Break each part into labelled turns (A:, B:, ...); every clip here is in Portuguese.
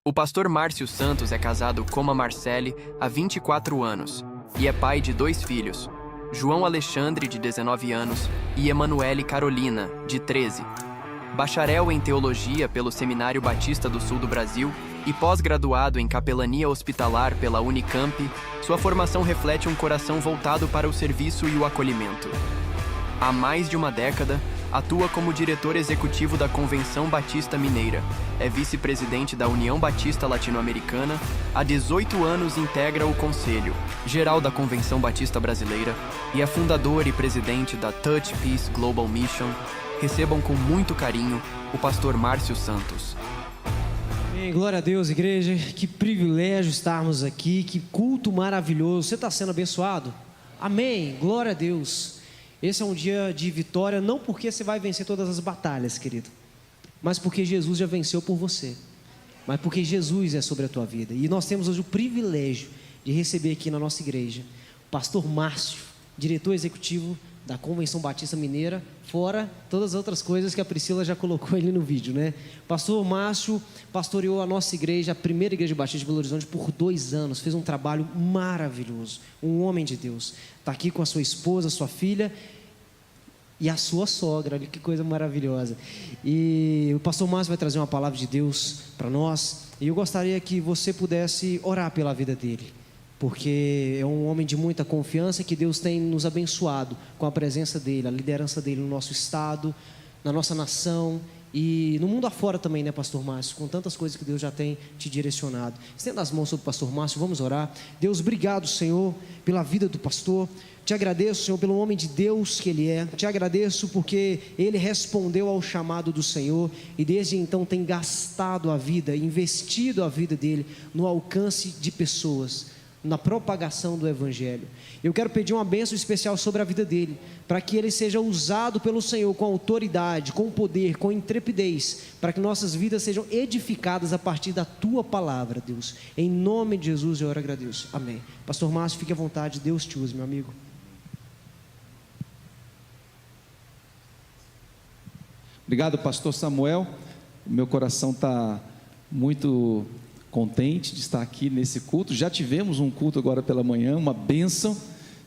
A: O pastor Márcio Santos é casado com a Marcele há 24 anos e é pai de 2 filhos, João Alexandre, de 19 anos, e Emanuele Carolina, de 13. Bacharel em Teologia pelo Seminário Batista do Sul do Brasil e pós-graduado em Capelania Hospitalar pela Unicamp, sua formação reflete um coração voltado para o serviço e o acolhimento. Há mais de uma década, atua como diretor executivo da Convenção Batista Mineira, é vice-presidente da União Batista Latino-Americana, há 18 anos integra o Conselho Geral da Convenção Batista Brasileira e é fundador e presidente da Touch Peace Global Mission. Recebam com muito carinho o pastor Márcio Santos.
B: Amém. Glória a Deus, igreja. Que privilégio estarmos aqui, que culto maravilhoso. Você está sendo abençoado? Amém. Glória a Deus. Esse é um dia de vitória, não porque você vai vencer todas as batalhas, querido, mas porque Jesus já venceu por você, mas porque Jesus é sobre a tua vida. E nós temos hoje o privilégio de receber aqui na nossa igreja o pastor Márcio, diretor executivo da Convenção Batista Mineira, fora todas as outras coisas que a Priscila já colocou ali no vídeo, né? Pastor Márcio pastoreou a nossa igreja, a primeira igreja batista de Belo Horizonte, por 2 anos, fez um trabalho maravilhoso, um homem de Deus, está aqui com a sua esposa, sua filha e a sua sogra, olha que coisa maravilhosa. E o pastor Márcio vai trazer uma palavra de Deus para nós, e eu gostaria que você pudesse orar pela vida dele, porque é um homem de muita confiança, que Deus tem nos abençoado com a presença dele, a liderança dele no nosso estado, na nossa nação e no mundo afora também, né, pastor Márcio, com tantas coisas que Deus já tem te direcionado. Estenda as mãos sobre o pastor Márcio, vamos orar. Deus, obrigado, Senhor, pela vida do pastor. Te agradeço, Senhor, pelo homem de Deus que ele é. Te agradeço porque ele respondeu ao chamado do Senhor e desde então tem gastado a vida, investido a vida dele no alcance de pessoas, na propagação do Evangelho. Eu quero pedir uma bênção especial sobre a vida dele, para que ele seja usado pelo Senhor com autoridade, com poder, com intrepidez, para que nossas vidas sejam edificadas a partir da tua palavra, Deus. Em nome de Jesus eu oro e agradeço. Amém. Pastor Márcio, fique à vontade, Deus te use, meu amigo.
C: Obrigado, pastor Samuel. Meu coração está muito contente de estar aqui nesse culto. Já tivemos um culto agora pela manhã, uma bênção,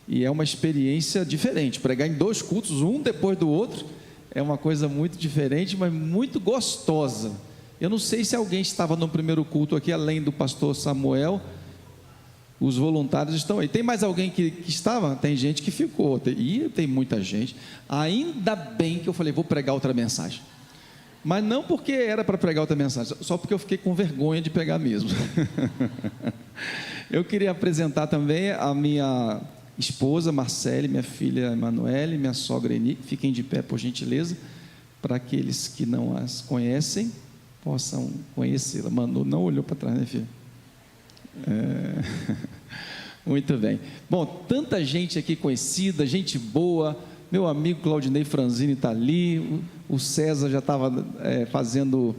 C: e é uma experiência diferente. Pregar em 2 cultos, um depois do outro, é uma coisa muito diferente, mas muito gostosa. Eu não sei se alguém estava no primeiro culto aqui, além do pastor Samuel. Os voluntários estão aí. Tem mais alguém que estava? Tem gente que ficou, tem muita gente. Ainda bem que eu falei, vou pregar outra mensagem. Mas não porque era para pregar outra mensagem, só porque eu fiquei com vergonha de pegar mesmo. Eu queria apresentar também a minha esposa Marcele, minha filha Emanuele, minha sogra Eni. Fiquem de pé, por gentileza, para aqueles que não as conhecem possam conhecê-la. Manu não olhou para trás, né, filha? Muito bem. Bom, tanta gente aqui conhecida, gente boa. Meu amigo Claudinei Franzini está ali, o César já estava fazendo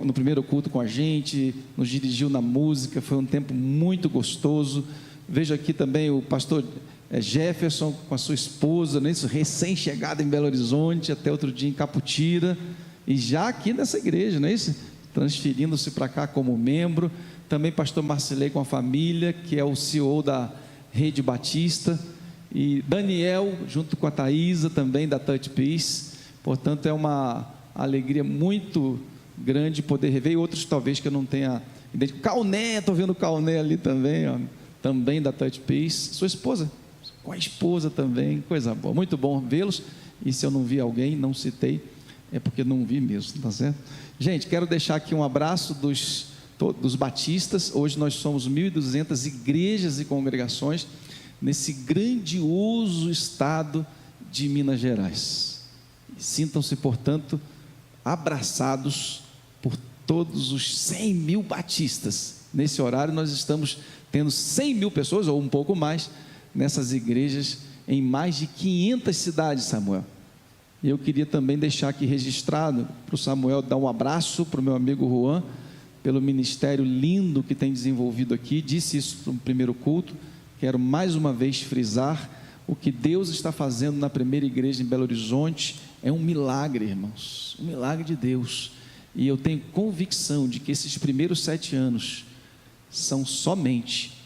C: no primeiro culto com a gente, nos dirigiu na música, foi um tempo muito gostoso. Vejo aqui também o pastor Jefferson com a sua esposa, né, recém-chegado em Belo Horizonte, até outro dia em Caputira, e já aqui nessa igreja, não é isso? Transferindo-se para cá como membro. Também pastor Marcilei com a família, que é o CEO da Rede Batista, e Daniel, junto com a Thaisa, também da Touch Peace. Portanto, é uma alegria muito grande poder rever, e outros talvez que eu não tenha identificado. Calné, estou vendo o Calné ali também, ó, também da Touch Peace. Sua esposa? Com a esposa também, coisa boa, muito bom vê-los. E se eu não vi alguém, não citei, é porque não vi mesmo, tá certo? Gente, quero deixar aqui um abraço dos batistas. Hoje nós somos 1.200 igrejas e congregações nesse grandioso estado de Minas Gerais. Sintam-se, portanto, abraçados por todos os 100 mil batistas. Nesse horário nós estamos tendo 100 mil pessoas, ou um pouco mais, nessas igrejas em mais de 500 cidades, Samuel. E eu queria também deixar aqui registrado para o Samuel dar um abraço para o meu amigo Juan, pelo ministério lindo que tem desenvolvido aqui. Disse isso no primeiro culto. Quero mais uma vez frisar o que Deus está fazendo na primeira igreja em Belo Horizonte. É um milagre, irmãos, um milagre de Deus. E eu tenho convicção de que esses primeiros 7 anos são somente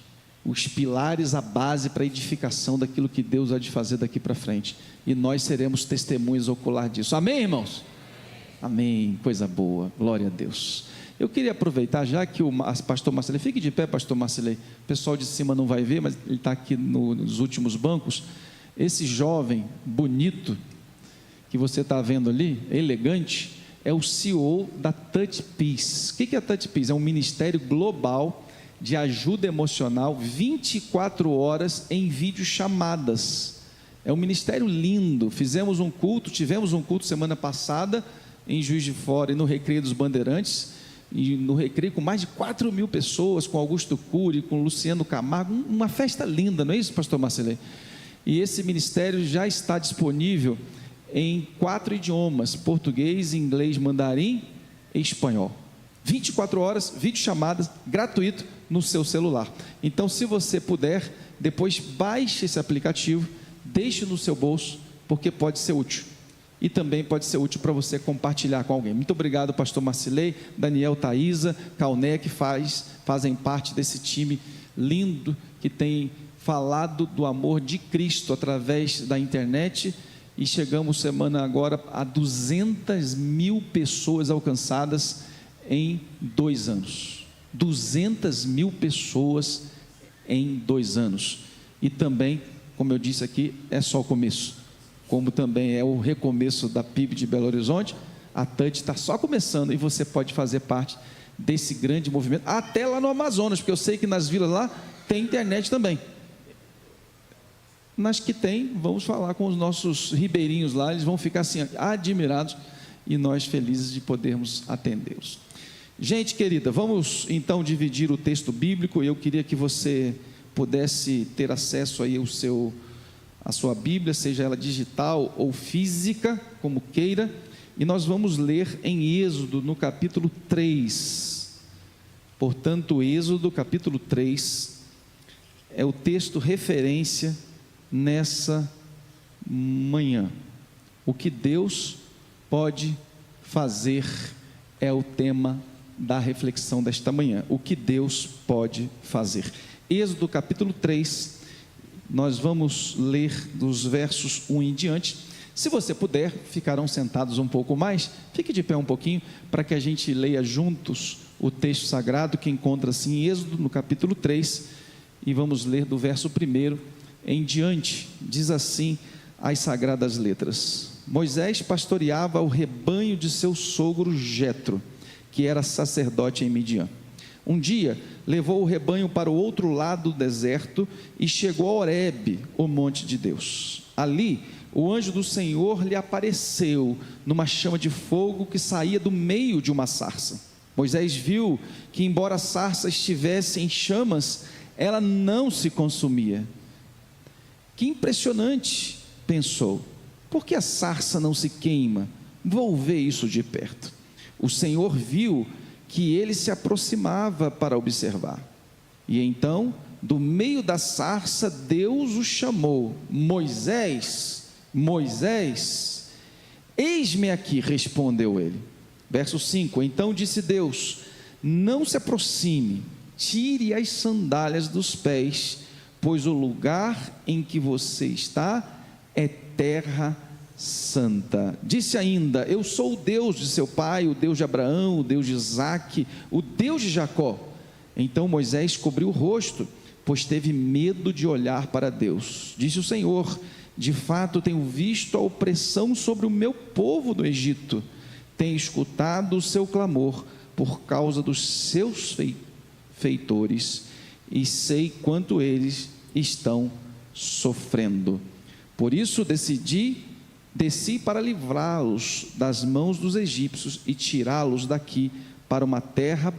C: os pilares, a base para a edificação daquilo que Deus há de fazer daqui para frente. E nós seremos testemunhas ocular disso. Amém, irmãos? Amém. Coisa boa. Glória a Deus. Eu queria aproveitar, já que o pastor Marcelei, fique de pé, pastor Marcelei, o pessoal de cima não vai ver, mas ele está aqui nos últimos bancos. Esse jovem bonito que você está vendo ali, elegante, é o CEO da Touch Peace. O que é a Touch Peace? É um ministério global de ajuda emocional, 24 horas em videochamadas. É um ministério lindo. Tivemos um culto semana passada em Juiz de Fora e no Recreio dos Bandeirantes, e no Recreio com mais de 4.000 pessoas, com Augusto Cury, com Luciano Camargo, uma festa linda, não é isso, pastor Marcelei? E esse ministério já está disponível em 4 idiomas: português, inglês, mandarim e espanhol. 24 horas, videochamadas, gratuito no seu celular. Então, se você puder, depois baixe esse aplicativo, deixe no seu bolso, porque pode ser útil. E também pode ser útil para você compartilhar com alguém. Muito obrigado, pastor Marcelei, Daniel, Thaisa, Calné, que fazem parte desse time lindo, que tem falado do amor de Cristo através da internet. E chegamos semana agora a 200.000 pessoas alcançadas em 2 anos. 200.000 pessoas em 2 anos. E também, como eu disse aqui, é só o começo. Como também é o recomeço da PIB de Belo Horizonte, a Touch está só começando e você pode fazer parte desse grande movimento, até lá no Amazonas, porque eu sei que nas vilas lá tem internet também. Nas que tem, vamos falar com os nossos ribeirinhos lá, eles vão ficar assim, admirados, e nós felizes de podermos atendê-los. Gente querida, vamos então dividir o texto bíblico. Eu queria que você pudesse ter acesso aí a sua Bíblia, seja ela digital ou física, como queira, e nós vamos ler em Êxodo, no capítulo 3. Portanto, Êxodo, capítulo 3, é o texto referência nessa manhã. O que Deus pode fazer é o tema da reflexão desta manhã. O que Deus pode fazer. Êxodo, capítulo 3, nós vamos ler dos versos 1 em diante. Se você puder, ficarão sentados um pouco mais, fique de pé um pouquinho, para que a gente leia juntos o texto sagrado, que encontra-se em Êxodo, no capítulo 3, e vamos ler do verso 1 em diante. Diz assim as sagradas letras: Moisés pastoreava o rebanho de seu sogro Jetro, que era sacerdote em Midian. Um dia, levou o rebanho para o outro lado do deserto e chegou a Horebe, o monte de Deus. Ali, o anjo do Senhor lhe apareceu numa chama de fogo que saía do meio de uma sarça. Moisés viu que, embora a sarça estivesse em chamas, ela não se consumia. Que impressionante, pensou. Por que a sarça não se queima? Vou ver isso de perto. O Senhor viu que ele se aproximava para observar. E então, do meio da sarça, Deus o chamou: Moisés, Moisés. Eis-me aqui, respondeu ele. Verso 5: Então disse Deus: não se aproxime, tire as sandálias dos pés, pois o lugar em que você está é terra santa. Disse ainda: eu sou o Deus de seu pai, o Deus de Abraão, o Deus de Isaque, o Deus de Jacó. Então Moisés cobriu o rosto, pois teve medo de olhar para Deus. Disse o Senhor: de fato tenho visto a opressão sobre o meu povo do Egito, tenho escutado o seu clamor por causa dos seus feitores, e sei quanto eles estão sofrendo. Por isso desci para livrá-los das mãos dos egípcios e tirá-los daqui para uma terra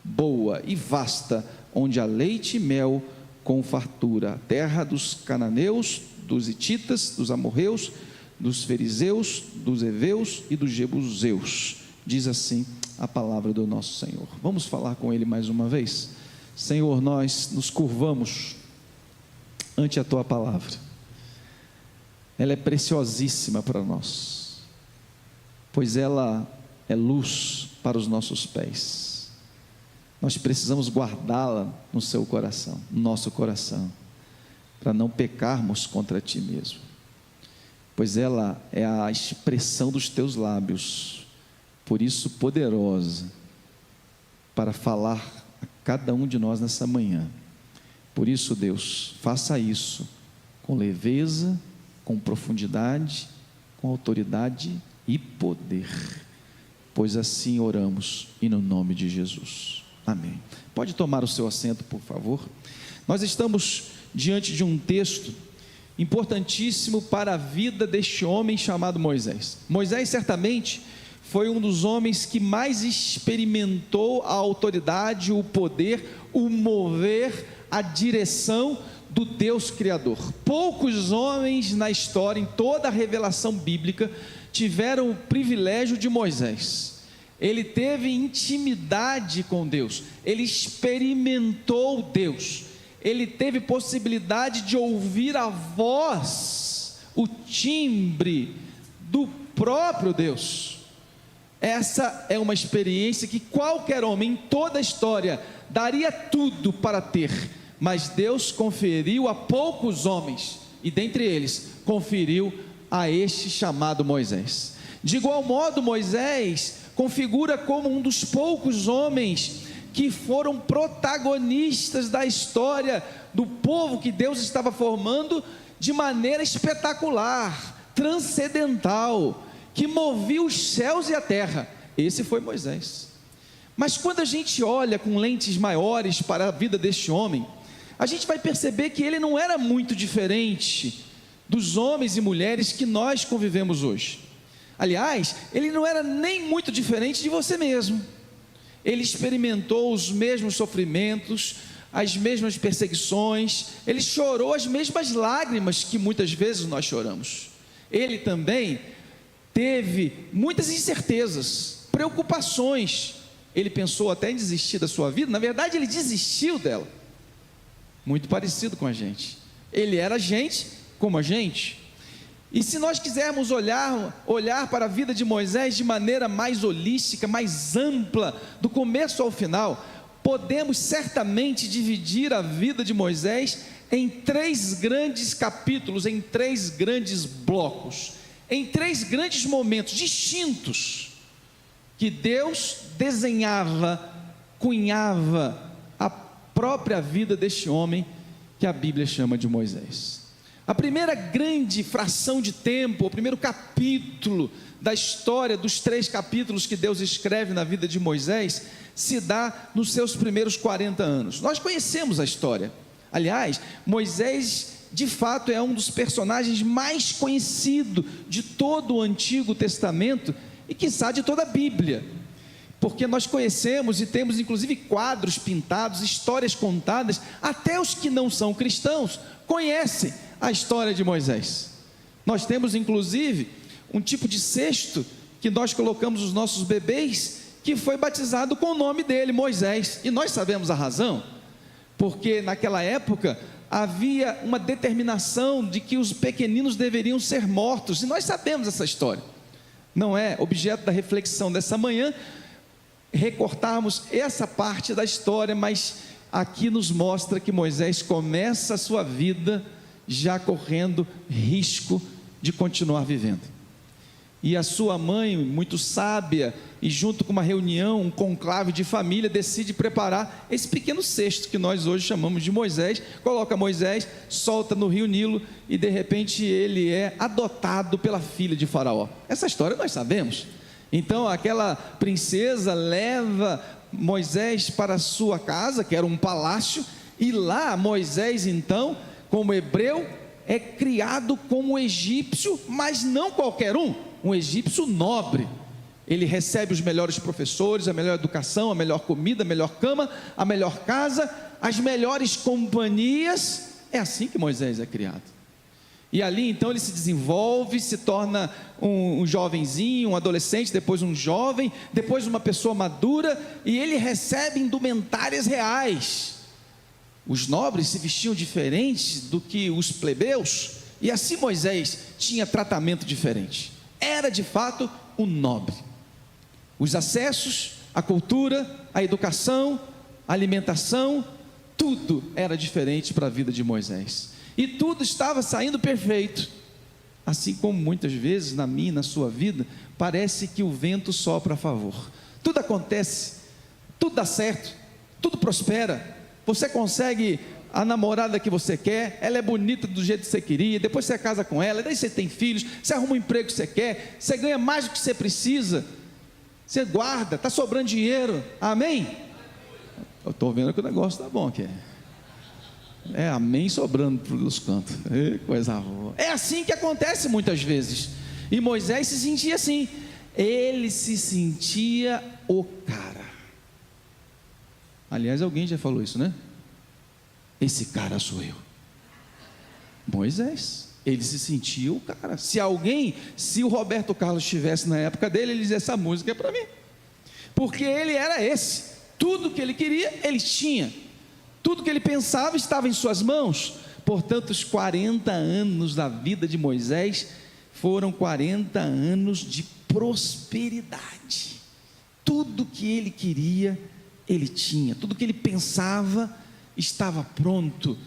C: boa e vasta, onde há leite e mel com fartura, a terra dos cananeus, dos hititas, dos amorreus, dos fariseus, dos heveus e dos jebuseus. Diz assim a palavra do nosso Senhor. Vamos falar com Ele mais uma vez? Senhor, nós nos curvamos ante a Tua palavra. Ela é preciosíssima para nós, pois ela é luz para os nossos pés. Nós precisamos guardá-la no seu coração, no nosso coração, para não pecarmos contra ti mesmo, pois ela é a expressão dos teus lábios, por isso poderosa para falar a cada um de nós nessa manhã. Por isso, Deus, faça isso com leveza, com profundidade, com autoridade e poder, pois assim oramos e no nome de Jesus, amém. Pode tomar o seu assento, por favor. Nós estamos diante de um texto importantíssimo para a vida deste homem chamado Moisés. Moisés certamente foi um dos homens que mais experimentou a autoridade, o poder, o mover, a direção do Deus Criador. Poucos homens na história, em toda a revelação bíblica, tiveram o privilégio de Moisés. Ele teve intimidade com Deus, ele experimentou Deus, ele teve possibilidade de ouvir a voz, o timbre do próprio Deus. Essa é uma experiência que qualquer homem em toda a história daria tudo para ter, mas Deus conferiu a poucos homens, e dentre eles, conferiu a este chamado Moisés. De igual modo, Moisés configura como um dos poucos homens que foram protagonistas da história do povo que Deus estava formando de maneira espetacular, transcendental, que movia os céus e a terra. Esse foi Moisés. Mas quando a gente olha com lentes maiores para a vida deste homem, a gente vai perceber que ele não era muito diferente dos homens e mulheres que nós convivemos hoje. Aliás, ele não era nem muito diferente de você mesmo. Ele experimentou os mesmos sofrimentos, as mesmas perseguições, ele chorou as mesmas lágrimas que muitas vezes nós choramos. Ele também teve muitas incertezas, preocupações. Ele pensou até em desistir da sua vida. Na verdade, ele desistiu dela. Muito parecido com a gente. Ele era gente como a gente. E se nós quisermos olhar para a vida de Moisés de maneira mais holística, mais ampla, do começo ao final, podemos certamente dividir a vida de Moisés em 3 grandes capítulos, em 3 grandes blocos, em 3 grandes momentos distintos, que Deus desenhava, cunhava a própria vida deste homem, que a Bíblia chama de Moisés. A primeira grande fração de tempo, o primeiro capítulo da história, dos 3 capítulos que Deus escreve na vida de Moisés, se dá nos seus primeiros 40 anos. Nós conhecemos a história. Aliás, Moisés, de fato, é um dos personagens mais conhecidos de todo o Antigo Testamento e, quiçá, de toda a Bíblia. Porque nós conhecemos e temos inclusive quadros pintados, histórias contadas, até os que não são cristãos conhecem a história de Moisés. Nós temos inclusive um tipo de cesto que nós colocamos os nossos bebês, que foi batizado com o nome dele, Moisés, e nós sabemos a razão, porque naquela época havia uma determinação de que os pequeninos deveriam ser mortos, e nós sabemos essa história. Não é objeto da reflexão dessa manhã recortarmos essa parte da história, mas aqui nos mostra que Moisés começa a sua vida já correndo risco de continuar vivendo. E a sua mãe, muito sábia, e junto com uma reunião, um conclave de família, decide preparar esse pequeno cesto que nós hoje chamamos de Moisés, coloca Moisés, solta no rio Nilo, e de repente ele é adotado pela filha de Faraó. Essa história nós sabemos. Então aquela princesa leva Moisés para a sua casa, que era um palácio, e lá Moisés então, como hebreu, é criado como egípcio, mas não qualquer um egípcio nobre. Ele recebe os melhores professores, a melhor educação, a melhor comida, a melhor cama, a melhor casa, as melhores companhias. É assim que Moisés é criado. E ali então ele se desenvolve, se torna um jovenzinho, um adolescente, depois um jovem, depois uma pessoa madura, e ele recebe indumentárias reais. Os nobres se vestiam diferente do que os plebeus, e assim Moisés tinha tratamento diferente. Era de fato um nobre. Os acessos, a cultura, a educação, a alimentação, tudo era diferente para a vida de Moisés. E tudo estava saindo perfeito. Assim como muitas vezes na minha e na sua vida, parece que o vento sopra a favor. Tudo acontece, tudo dá certo, tudo prospera. Você consegue a namorada que você quer, ela é bonita do jeito que você queria, depois você casa com ela, daí você tem filhos, você arruma o emprego que você quer, você ganha mais do que você precisa, você guarda, está sobrando dinheiro, amém? Eu estou vendo que o negócio está bom aqui. É amém sobrando pelos cantos. Coisa boa. É assim que acontece muitas vezes. E Moisés se sentia assim. Ele se sentia o cara. Aliás, alguém já falou isso, né? Esse cara sou eu. Moisés. Ele se sentia o cara. Se o Roberto Carlos estivesse na época dele, ele dizia: essa música é para mim. Porque ele era esse. Tudo que ele queria, ele tinha. Tudo que ele pensava estava em suas mãos. Portanto, os 40 anos da vida de Moisés foram 40 anos de prosperidade. Tudo que ele queria, ele tinha. Tudo que ele pensava estava pronto.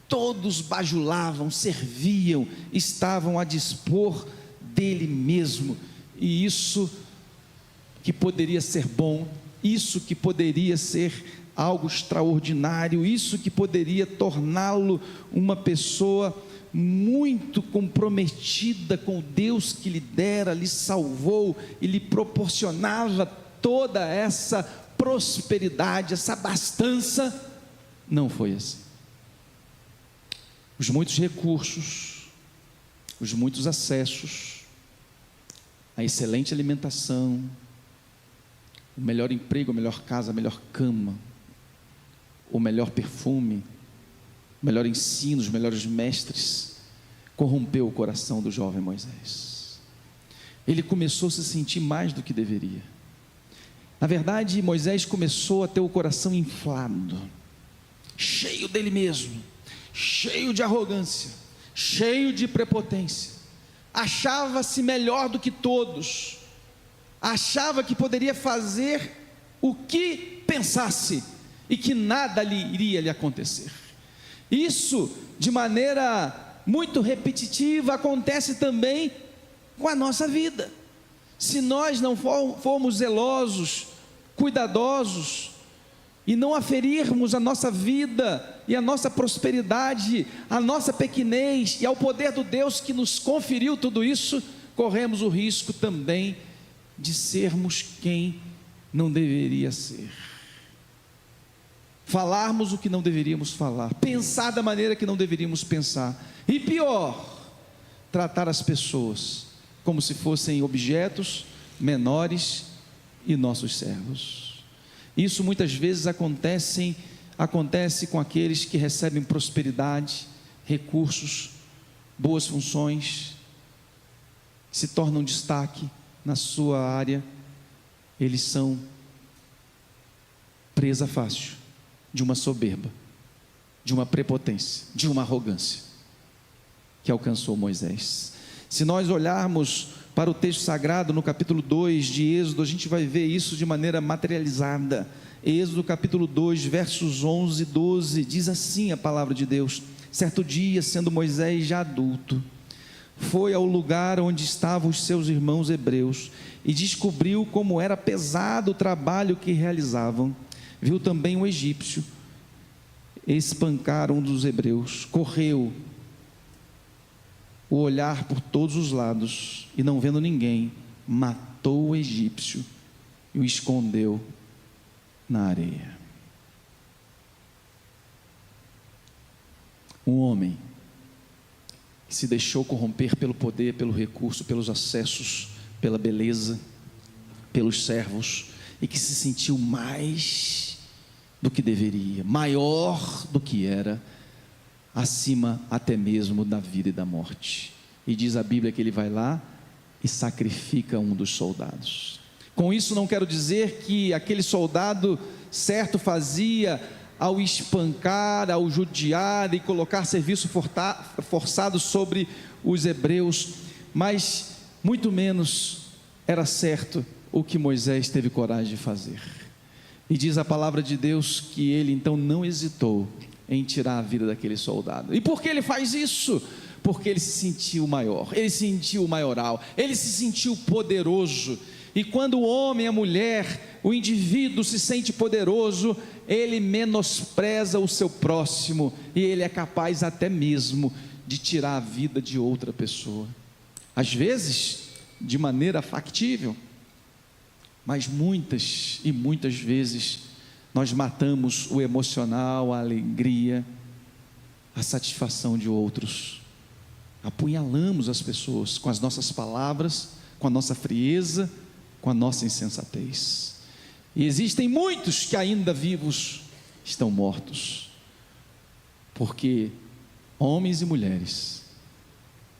C: Todos bajulavam, serviam, estavam a dispor dele mesmo. E isso que poderia ser bom, isso que poderia ser algo extraordinário, isso que poderia torná-lo uma pessoa muito comprometida com o Deus que lhe dera, lhe salvou e lhe proporcionava toda essa prosperidade, essa abastança. Não foi assim. Os muitos recursos, os muitos acessos, a excelente alimentação, o melhor emprego, a melhor casa, a melhor cama, o melhor perfume, o melhor ensino, os melhores mestres, corrompeu o coração do jovem Moisés. Ele começou a se sentir mais do que deveria. Na verdade, Moisés começou a ter o coração inflado, cheio dele mesmo, cheio de arrogância, cheio de prepotência. Achava-se melhor do que todos, achava que poderia fazer o que pensasse e que nada iria lhe acontecer. Isso, de maneira muito repetitiva, acontece também com a nossa vida. Se nós não formos zelosos, cuidadosos, e não aferirmos a nossa vida e a nossa prosperidade, a nossa pequenez e ao poder do Deus que nos conferiu tudo isso, corremos o risco também de sermos quem não deveria ser. Falarmos o que não deveríamos falar, pensar da maneira que não deveríamos pensar, e pior, tratar as pessoas como se fossem objetos menores e nossos servos. Isso muitas vezes acontece com aqueles que recebem prosperidade, recursos, boas funções, se tornam destaque na sua área. Eles são presa fácil de uma soberba, de uma prepotência, de uma arrogância que alcançou Moisés. Se nós olharmos para o texto sagrado no capítulo 2 de Êxodo, a gente vai ver isso de maneira materializada. Êxodo capítulo 2, versos 11 e 12, diz assim a palavra de Deus: certo dia, sendo Moisés já adulto, foi ao lugar onde estavam os seus irmãos hebreus e descobriu como era pesado o trabalho que realizavam. Viu também um egípcio espancar um dos hebreus, correu o olhar por todos os lados e, não vendo ninguém, matou o egípcio e o escondeu na areia. Um homem que se deixou corromper pelo poder, pelo recurso, pelos acessos, pela beleza, pelos servos, e que se sentiu mais do que deveria, maior do que era, acima até mesmo da vida e da morte. E diz a Bíblia que ele vai lá e sacrifica um dos soldados. Com isso não quero dizer que aquele soldado certo fazia ao espancar, ao judiar e colocar serviço forçado sobre os hebreus, mas muito menos era certo o que Moisés teve coragem de fazer. E diz a palavra de Deus que ele então não hesitou em tirar a vida daquele soldado. E por que ele faz isso? Porque ele se sentiu maior, ele se sentiu maioral, ele se sentiu poderoso. E quando o homem, a mulher, o indivíduo se sente poderoso, ele menospreza o seu próximo e ele é capaz até mesmo de tirar a vida de outra pessoa. Às vezes, de maneira factível, mas muitas e muitas vezes nós matamos o emocional, a alegria, a satisfação de outros. Apunhalamos as pessoas com as nossas palavras, com a nossa frieza, com a nossa insensatez. E existem muitos que ainda vivos estão mortos, porque homens e mulheres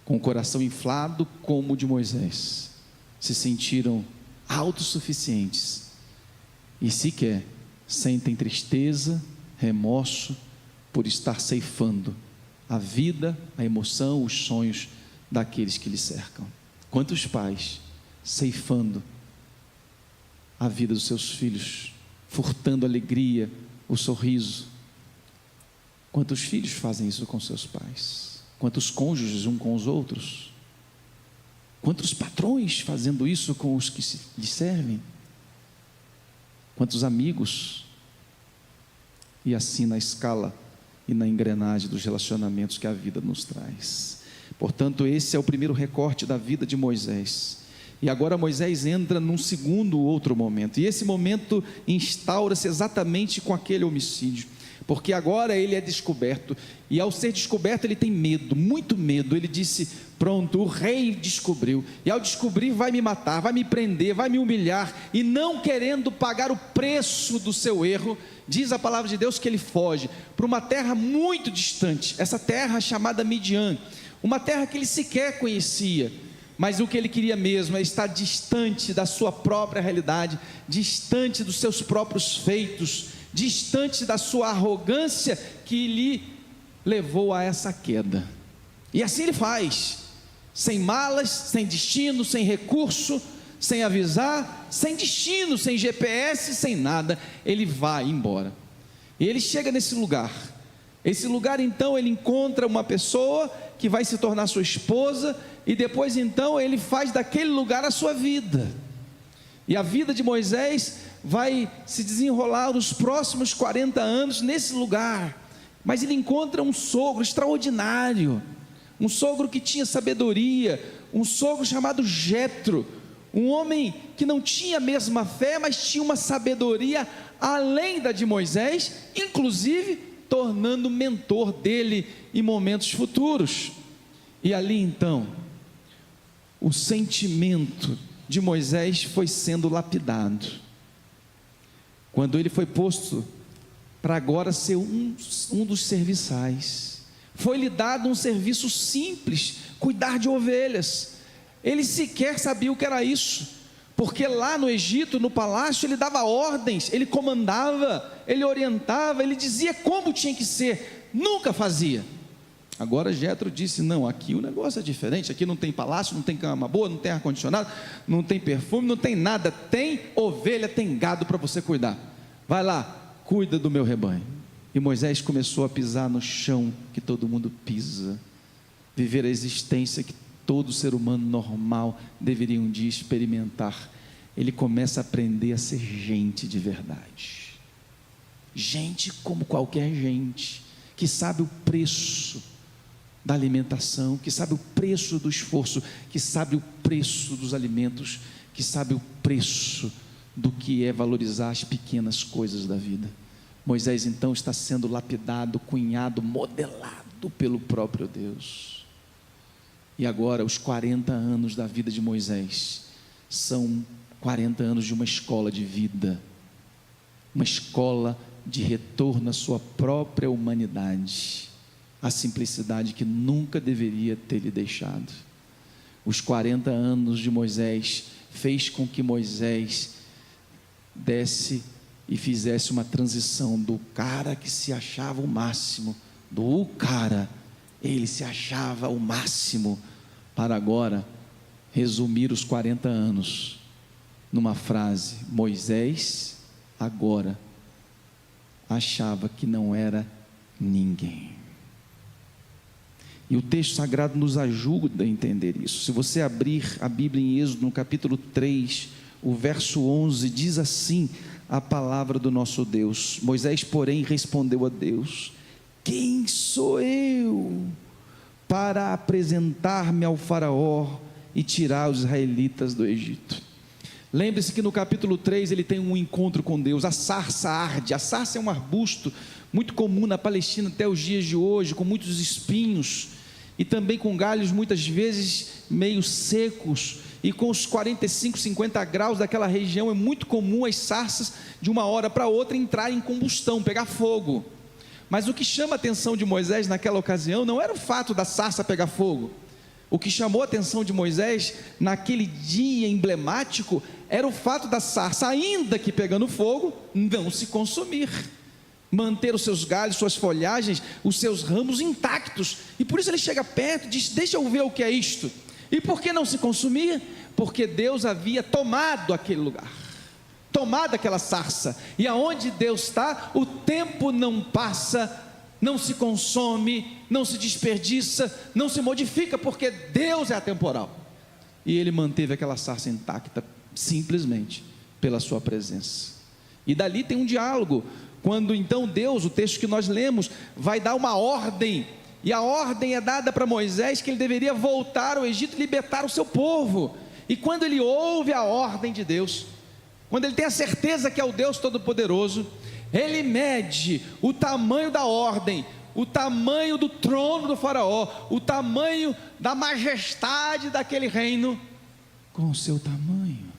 C: com o coração inflado como o de Moisés se sentiram autossuficientes e sequer sentem tristeza, remorso por estar ceifando a vida, a emoção, os sonhos daqueles que lhe cercam. Quantos pais ceifando a vida dos seus filhos, furtando a alegria, o sorriso. Quantos filhos fazem isso com seus pais? Quantos cônjuges um com os outros? Quantos patrões fazendo isso com os que lhe servem? Quantos amigos? E assim na escala e na engrenagem dos relacionamentos que a vida nos traz. Portanto, esse é o primeiro recorte da vida de Moisés. E agora Moisés entra num segundo outro momento. E esse momento instaura-se exatamente com aquele homicídio. Porque agora ele é descoberto. E ao ser descoberto ele tem medo, muito medo. Ele disse, pronto, o rei descobriu. E ao descobrir vai me matar, vai me prender, vai me humilhar. E não querendo pagar o preço do seu erro, diz a palavra de Deus que ele foge para uma terra muito distante. Essa terra chamada Midian. Uma terra que ele sequer conhecia. Mas o que ele queria mesmo é estar distante da sua própria realidade, distante dos seus próprios feitos, distante da sua arrogância que lhe levou a essa queda. E assim ele faz, sem malas, sem destino, sem recurso, sem avisar, sem destino, sem GPS, sem nada, ele vai embora. E ele chega nesse lugar. Esse lugar então ele encontra uma pessoa que vai se tornar sua esposa, e depois então ele faz daquele lugar a sua vida. E a vida de Moisés vai se desenrolar nos próximos 40 anos nesse lugar. Mas ele encontra um sogro extraordinário, um sogro que tinha sabedoria, um sogro chamado Jetro, um homem que não tinha a mesma fé, mas tinha uma sabedoria além da de Moisés, inclusive tornando mentor dele em momentos futuros. E ali então, o sentimento de Moisés foi sendo lapidado, quando ele foi posto para agora ser um dos serviçais. Foi-lhe dado um serviço simples, cuidar de ovelhas. Ele sequer sabia o que era isso, porque lá no Egito, no palácio, ele dava ordens, ele comandava, ele orientava, ele dizia como tinha que ser, nunca fazia. Agora Jetro disse, não, aqui o negócio é diferente, aqui não tem palácio, não tem cama boa, não tem ar-condicionado, não tem perfume, não tem nada, tem ovelha, tem gado para você cuidar, vai lá, cuida do meu rebanho. E Moisés começou a pisar no chão que todo mundo pisa, viver a existência que todo ser humano normal deveria um dia experimentar. Ele começa a aprender a ser gente de verdade, gente como qualquer gente, que sabe o preço da alimentação, que sabe o preço do esforço, que sabe o preço dos alimentos, que sabe o preço do que é valorizar as pequenas coisas da vida. Moisés então está sendo lapidado, cunhado, modelado pelo próprio Deus. E agora os 40 anos da vida de Moisés são 40 anos de uma escola de vida, uma escola de retorno à sua própria humanidade, a simplicidade que nunca deveria ter lhe deixado. Os 40 anos de Moisés fez com que Moisés desse e fizesse uma transição do cara que se achava o máximo, ele se achava o máximo, para agora resumir os 40 anos numa frase: Moisés agora achava que não era ninguém. E o texto sagrado nos ajuda a entender isso. Se você abrir a Bíblia em Êxodo, no capítulo 3, o verso 11, diz assim a palavra do nosso Deus: Moisés, porém, respondeu a Deus: quem sou eu para apresentar-me ao faraó e tirar os israelitas do Egito? Lembre-se que no capítulo 3 ele tem um encontro com Deus. A sarça arde. A sarça é um arbusto muito comum na Palestina até os dias de hoje, com muitos espinhos e também com galhos muitas vezes meio secos, e com os 45, 50 graus daquela região é muito comum as sarças de uma hora para outra entrarem em combustão, pegar fogo. Mas o que chama a atenção de Moisés naquela ocasião não era o fato da sarça pegar fogo. O que chamou a atenção de Moisés naquele dia emblemático era o fato da sarça, ainda que pegando fogo, não se consumir, manter os seus galhos, suas folhagens, os seus ramos intactos. E por isso ele chega perto e diz: deixa eu ver o que é isto. E por que não se consumia? Porque Deus havia tomado aquele lugar, tomado aquela sarça, e aonde Deus está, o tempo não passa, não se consome, não se desperdiça, não se modifica, porque Deus é atemporal. E ele manteve aquela sarça intacta, simplesmente pela sua presença. E dali tem um diálogo, quando então Deus, o texto que nós lemos, vai dar uma ordem, e a ordem é dada para Moisés, que ele deveria voltar ao Egito e libertar o seu povo. E quando ele ouve a ordem de Deus, quando ele tem a certeza que é o Deus Todo-Poderoso, ele mede o tamanho da ordem, o tamanho do trono do faraó, o tamanho da majestade daquele reino, com o seu tamanho.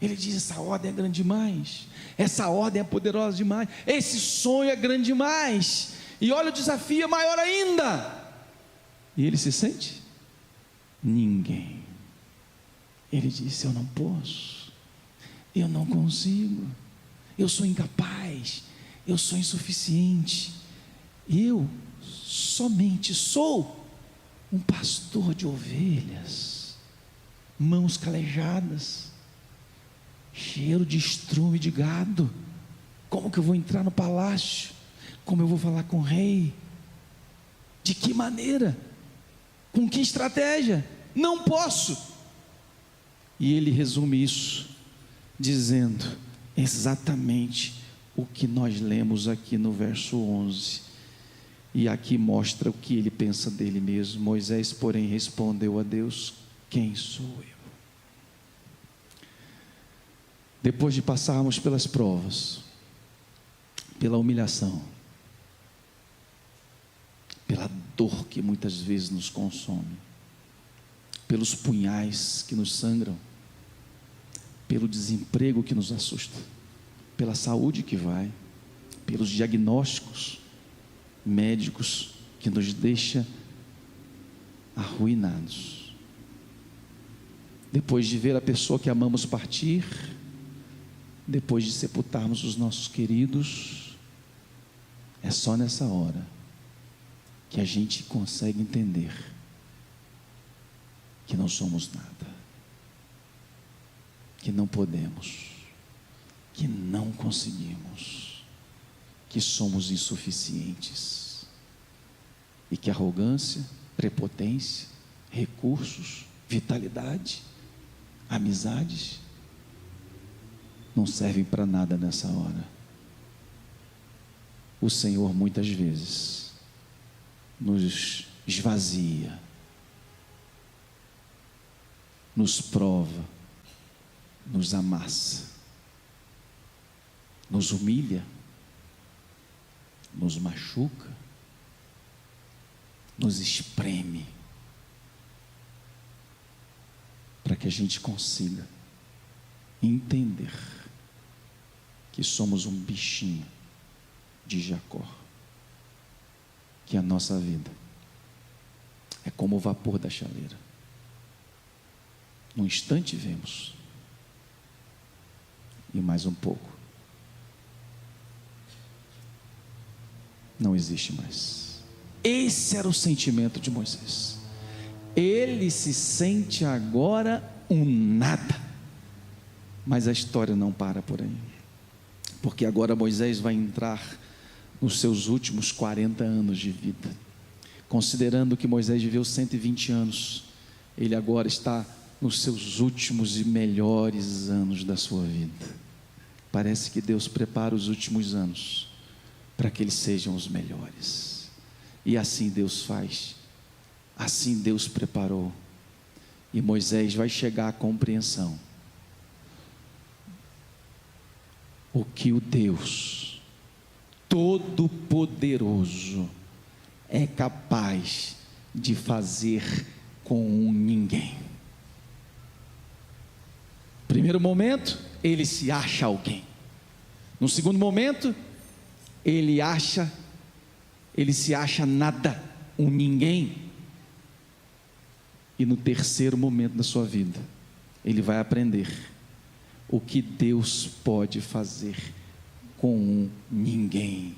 C: Ele diz: essa ordem é grande demais, essa ordem é poderosa demais, esse sonho é grande demais, e olha, o desafio é maior ainda. E ele se sente ninguém. Ele disse: eu não posso, eu não consigo, eu sou incapaz, eu sou insuficiente, eu somente sou um pastor de ovelhas, mãos calejadas, cheiro de estrume de gado. Como que eu vou entrar no palácio? Como eu vou falar com o rei? De que maneira? Com que estratégia? Não posso. E ele resume isso dizendo exatamente o que nós lemos aqui no verso 11, e aqui mostra o que ele pensa dele mesmo. Moisés, porém, respondeu a Deus: quem sou eu? Depois de passarmos pelas provas, pela humilhação, pela dor que muitas vezes nos consome, pelos punhais que nos sangram, pelo desemprego que nos assusta, pela saúde que vai, pelos diagnósticos médicos que nos deixa arruinados, depois de ver a pessoa que amamos partir, depois de sepultarmos os nossos queridos, é só nessa hora que a gente consegue entender que não somos nada, que não podemos, que não conseguimos, que somos insuficientes, e que arrogância, prepotência, recursos, vitalidade, amizades não servem para nada nessa hora. O Senhor muitas vezes nos esvazia, nos prova, nos amassa, nos humilha, nos machuca, nos espreme, para que a gente consiga entender que somos um bichinho de Jacó, que a nossa vida é como o vapor da chaleira. Num instante vemos, e mais um pouco não existe mais. Esse era o sentimento de Moisés. Ele se sente agora um nada. Mas a história não para por aí, porque agora Moisés vai entrar nos seus últimos 40 anos de vida. Considerando que Moisés viveu 120 anos, ele agora está nos seus últimos e melhores anos da sua vida. Parece que Deus prepara os últimos anos para que eles sejam os melhores, e assim Deus faz, assim Deus preparou, e Moisés vai chegar à compreensão o que o Deus Todo-Poderoso é capaz de fazer com um ninguém. Primeiro momento, ele se acha alguém. No segundo momento, ele se acha nada, um ninguém. E no terceiro momento da sua vida, ele vai aprender o que Deus pode fazer com um ninguém,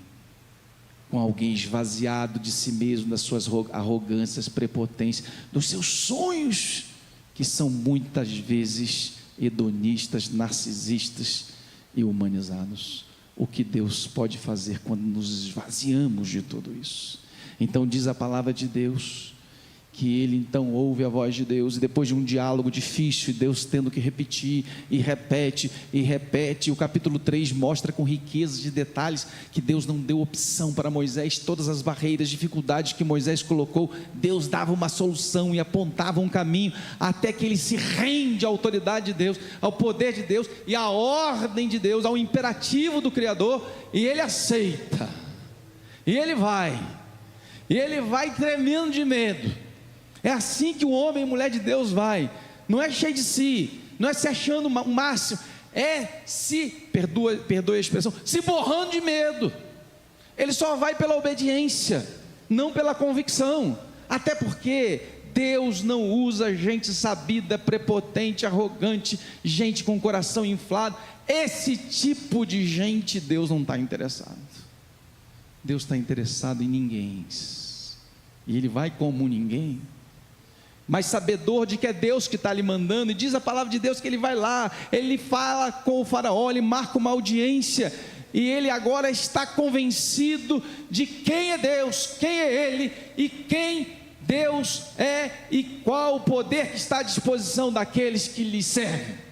C: com alguém esvaziado de si mesmo, das suas arrogâncias, prepotências, dos seus sonhos, que são muitas vezes hedonistas, narcisistas e humanizados. O que Deus pode fazer quando nos esvaziamos de tudo isso? Então diz a palavra de Deus, que ele então ouve a voz de Deus, e depois de um diálogo difícil, Deus tendo que repetir, e repete, o capítulo 3 mostra com riqueza de detalhes, que Deus não deu opção para Moisés. Todas as barreiras, dificuldades que Moisés colocou, Deus dava uma solução e apontava um caminho, até que ele se rende à autoridade de Deus, ao poder de Deus, e à ordem de Deus, ao imperativo do Criador, e ele aceita, e ele vai tremendo de medo. É assim que o homem e mulher de Deus vai, não é cheio de si, não é se achando o máximo, é se, perdoe a expressão, se borrando de medo. Ele só vai pela obediência, não pela convicção, até porque Deus não usa gente sabida, prepotente, arrogante, gente com o coração inflado. Esse tipo de gente Deus não está interessado. Deus está interessado em ninguém, e ele vai como ninguém, mas sabedor de que é Deus que está lhe mandando. E diz a palavra de Deus que ele vai lá, ele fala com o faraó, ele marca uma audiência, e ele agora está convencido de quem é Deus, quem é ele, e quem Deus é, e qual o poder que está à disposição daqueles que lhe servem.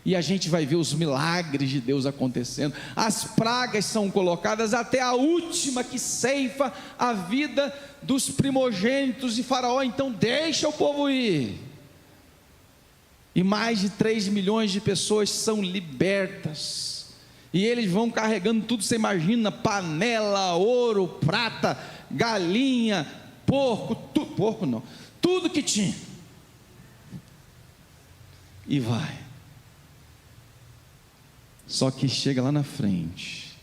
C: E a gente vai ver os milagres de Deus acontecendo, as pragas são colocadas, até a última que ceifa a vida dos primogênitos, e Faraó então deixa o povo ir, e mais de 3 milhões de pessoas são libertas, e eles vão carregando tudo, você imagina, panela, ouro, prata, galinha, tudo que tinha, e vai. Só que chega lá na frente,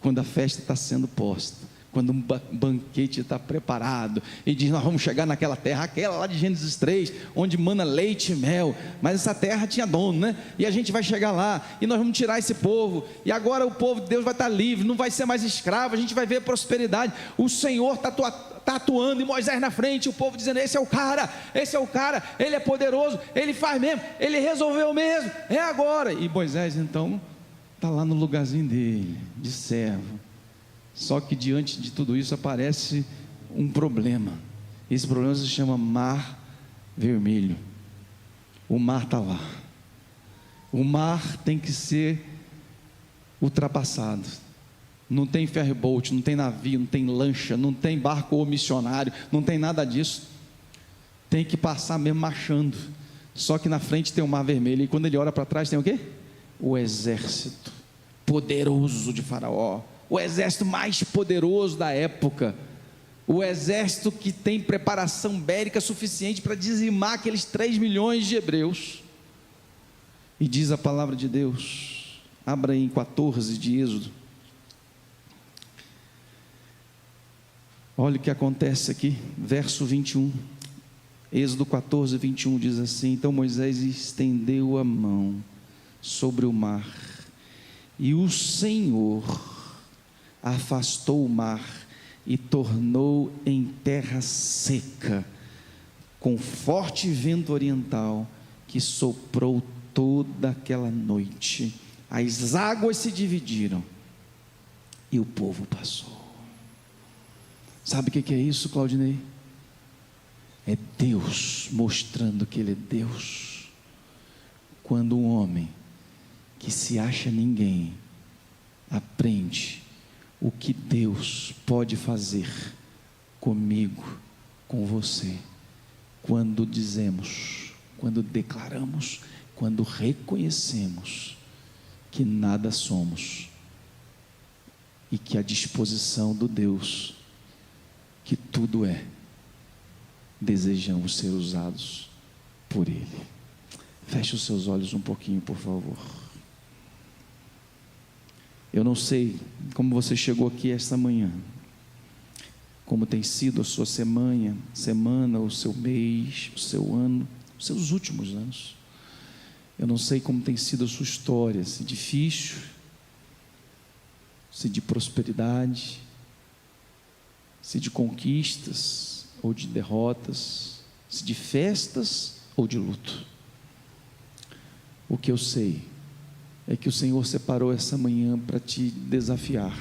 C: quando a festa está sendo posta, quando um banquete está preparado, e diz: nós vamos chegar naquela terra, aquela lá de Gênesis 3, onde mana leite e mel, mas essa terra tinha dono, né? E a gente vai chegar lá, e nós vamos tirar esse povo, e agora o povo de Deus vai estar livre, não vai ser mais escravo, a gente vai ver prosperidade, o Senhor está atuando, e Moisés na frente, o povo dizendo: esse é o cara, ele é poderoso, ele faz mesmo, ele resolveu mesmo, é agora. E Moisés então está lá no lugarzinho dele, de servo. Só que diante de tudo isso aparece um problema. Esse problema se chama Mar Vermelho. O mar está lá. O mar tem que ser ultrapassado. Não tem ferryboat, não tem navio, não tem lancha, não tem barco ou missionário, não tem nada disso. Tem que passar mesmo marchando. Só que na frente tem o Mar Vermelho, e quando ele olha para trás tem o quê? O exército poderoso de Faraó, o exército mais poderoso da época, o exército que tem preparação bélica suficiente para dizimar aqueles 3 milhões de hebreus. E diz a palavra de Deus, abra aí em 14 de Êxodo, olha o que acontece aqui, verso 21, Êxodo 14, 21 diz assim: então Moisés estendeu a mão sobre o mar, e o Senhor afastou o mar e tornou em terra seca, com forte vento oriental que soprou toda aquela noite. As águas se dividiram e o povo passou. Sabe o que é isso, Claudinei? É Deus mostrando que Ele é Deus. Quando um homem que se acha ninguém aprende o que Deus pode fazer comigo, com você, quando dizemos, quando declaramos, quando reconhecemos que nada somos e que a disposição do Deus que tudo é, desejamos ser usados por Ele. Feche os seus olhos um pouquinho, por favor. Eu não sei como você chegou aqui esta manhã, como tem sido a sua semana, o seu mês, o seu ano, os seus últimos anos. Eu não sei como tem sido a sua história, se difícil, se de prosperidade, se de conquistas ou de derrotas, se de festas ou de luto. O que eu sei é que o Senhor separou essa manhã para te desafiar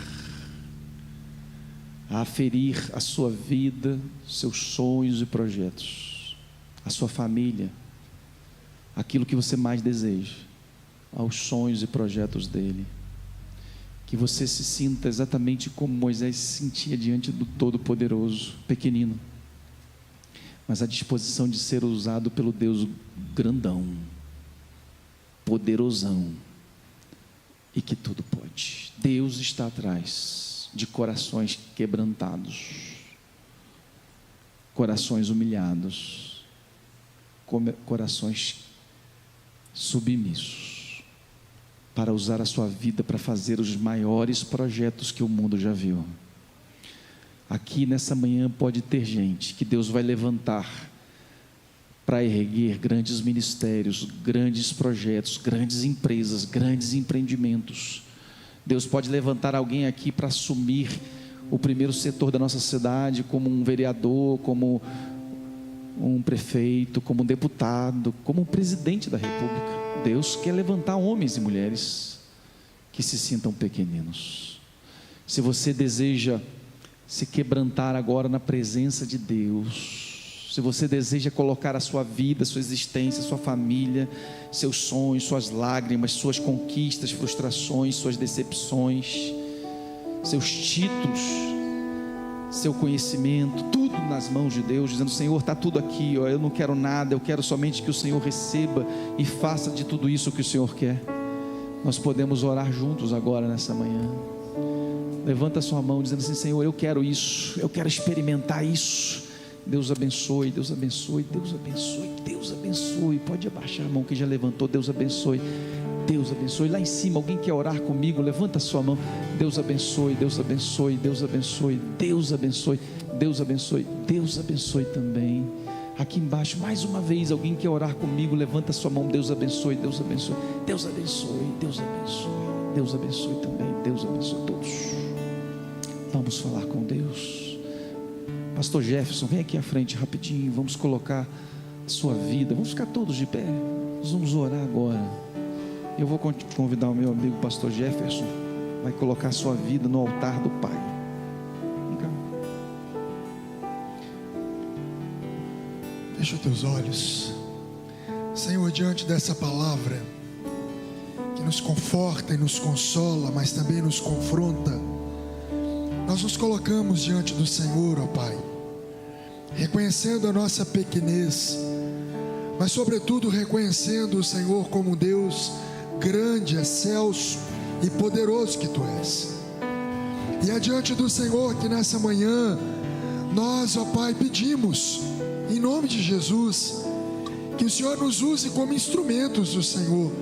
C: a aferir a sua vida, seus sonhos e projetos, a sua família, aquilo que você mais deseja, aos sonhos e projetos dele. Que você se sinta exatamente como Moisés se sentia diante do Todo-Poderoso, pequenino, mas a disposição de ser usado pelo Deus grandão, poderosão, e que tudo pode. Deus está atrás de corações quebrantados, corações humilhados, corações submissos, para usar a sua vida para fazer os maiores projetos que o mundo já viu. Aqui nessa manhã pode ter gente que Deus vai levantar para erguer grandes ministérios, grandes projetos, grandes empresas, grandes empreendimentos. Deus pode levantar alguém aqui para assumir o primeiro setor da nossa cidade, como um vereador, como um prefeito, como um deputado, como um presidente da República. Deus quer levantar homens e mulheres que se sintam pequeninos. Se você deseja se quebrantar agora na presença de Deus, se você deseja colocar a sua vida, sua existência, sua família, seus sonhos, suas lágrimas, suas conquistas, frustrações, suas decepções, seus títulos, seu conhecimento, tudo nas mãos de Deus, dizendo: Senhor, está tudo aqui, ó, eu não quero nada, eu quero somente que o Senhor receba e faça de tudo isso o que o Senhor quer. Nós podemos orar juntos agora nessa manhã. Levanta a sua mão dizendo assim: Senhor, eu quero isso, eu quero experimentar isso. Deus abençoe, Deus abençoe, Deus abençoe, Deus abençoe. Pode abaixar a mão que já levantou. Deus abençoe, Deus abençoe. Lá em cima, alguém quer orar comigo? Levanta a sua mão. Deus abençoe, Deus abençoe, Deus abençoe, Deus abençoe, Deus abençoe, Deus abençoe também. Aqui embaixo, mais uma vez, alguém quer orar comigo? Levanta a sua mão. Deus abençoe, Deus abençoe, Deus abençoe, Deus abençoe, Deus abençoe também. Deus abençoe todos. Vamos falar com Deus. Pastor Jefferson, vem aqui à frente rapidinho. Vamos colocar a sua vida. Vamos ficar todos de pé. Nós vamos orar agora. Eu vou convidar o meu amigo Pastor Jefferson. Vai colocar a sua vida no altar do Pai. Vem cá.
D: Fecha os teus olhos. Senhor, diante dessa palavra que nos conforta e nos consola, mas também nos confronta, nós nos colocamos diante do Senhor, ó Pai, reconhecendo a nossa pequenez, mas sobretudo reconhecendo o Senhor como um Deus grande, excelso e poderoso que Tu és. E é diante do Senhor que nessa manhã nós, ó Pai, pedimos em nome de Jesus que o Senhor nos use como instrumentos do Senhor.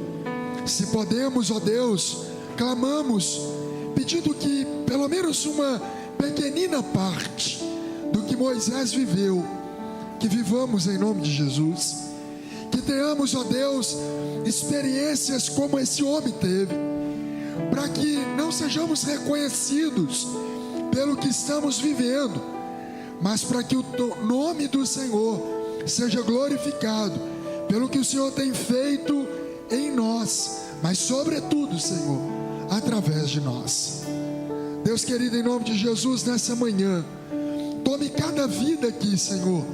D: Se podemos, ó Deus, clamamos pedindo que pelo menos uma pequenina parte do que Moisés viveu, que vivamos em nome de Jesus, que tenhamos, ó Deus, experiências como esse homem teve, para que não sejamos reconhecidos pelo que estamos vivendo, mas para que o nome do Senhor seja glorificado pelo que o Senhor tem feito em nós, mas sobretudo, Senhor, através de nós. Deus querido, em nome de Jesus, nessa manhã, tome cada vida aqui, Senhor,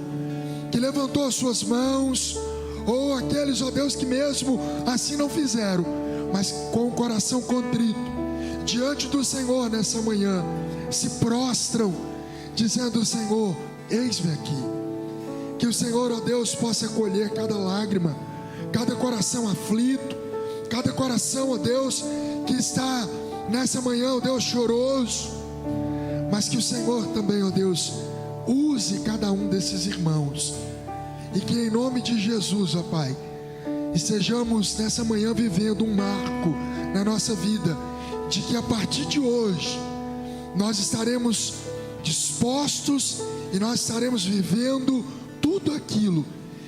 D: que levantou as suas mãos, ou aqueles, ó Deus, que mesmo assim não fizeram, mas com o coração contrito, diante do Senhor nessa manhã, se prostram, dizendo: Senhor, eis-me aqui. Que o Senhor, ó Deus, possa acolher cada lágrima, cada coração aflito, cada coração, ó Deus, que está nessa manhã, ó Deus, choroso, mas que o Senhor também, ó Deus, use cada um desses irmãos, e que em nome de Jesus, ó Pai, estejamos nessa manhã vivendo um marco na nossa vida, de que a partir de hoje, nós estaremos dispostos e nós estaremos vivendo tudo aquilo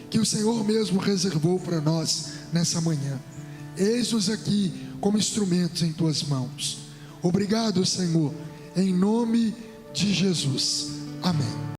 D: que o Senhor mesmo reservou para nós nessa manhã. Eis-nos aqui como instrumentos em tuas mãos. Obrigado, Senhor, em nome de Jesus. Amém.